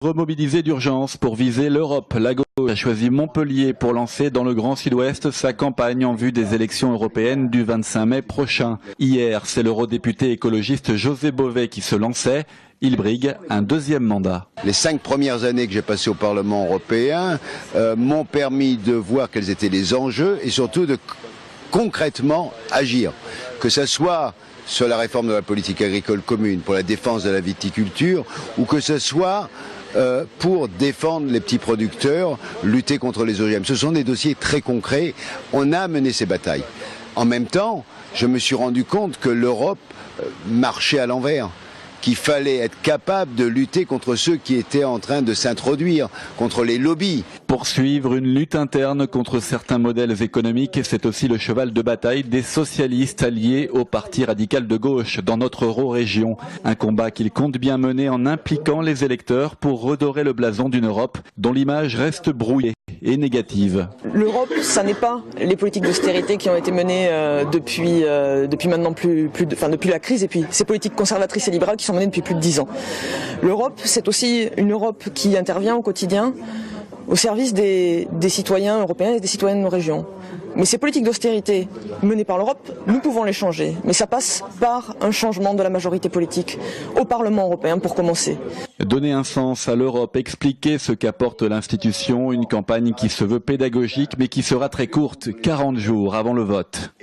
Remobilisé d'urgence pour viser l'Europe, la gauche a choisi Montpellier pour lancer dans le Grand Sud-Ouest sa campagne en vue des élections européennes du 25 mai prochain. Hier, c'est l'eurodéputé écologiste José Bové qui se lançait. Il brigue un deuxième mandat. Les 5 premières années que j'ai passées au Parlement européen m'ont permis de voir quels étaient les enjeux et surtout de concrètement agir. Que ce soit sur la réforme de la politique agricole commune, pour la défense de la viticulture, ou que ce soit pour défendre les petits producteurs, lutter contre les OGM. Ce sont des dossiers très concrets. On a mené ces batailles. En même temps, je me suis rendu compte que l'Europe marchait à l'envers, qu'il fallait être capable de lutter contre ceux qui étaient en train de s'introduire, contre les lobbies. Poursuivre une lutte interne contre certains modèles économiques, c'est aussi le cheval de bataille des socialistes alliés au parti radical de gauche dans notre euro-région. Un combat qu'il compte bien mener en impliquant les électeurs pour redorer le blason d'une Europe dont l'image reste brouillée et négative. L'Europe, ça n'est pas les politiques d'austérité qui ont été menées depuis maintenant depuis la crise, et puis ces politiques conservatrices et libérales qui sont menées depuis plus de 10 ans. L'Europe, c'est aussi une Europe qui intervient au quotidien au service des citoyens européens et des citoyens de nos régions. Mais ces politiques d'austérité menées par l'Europe, nous pouvons les changer. Mais ça passe par un changement de la majorité politique au Parlement européen pour commencer. Donner un sens à l'Europe, expliquer ce qu'apporte l'institution, une campagne qui se veut pédagogique mais qui sera très courte, 40 jours avant le vote.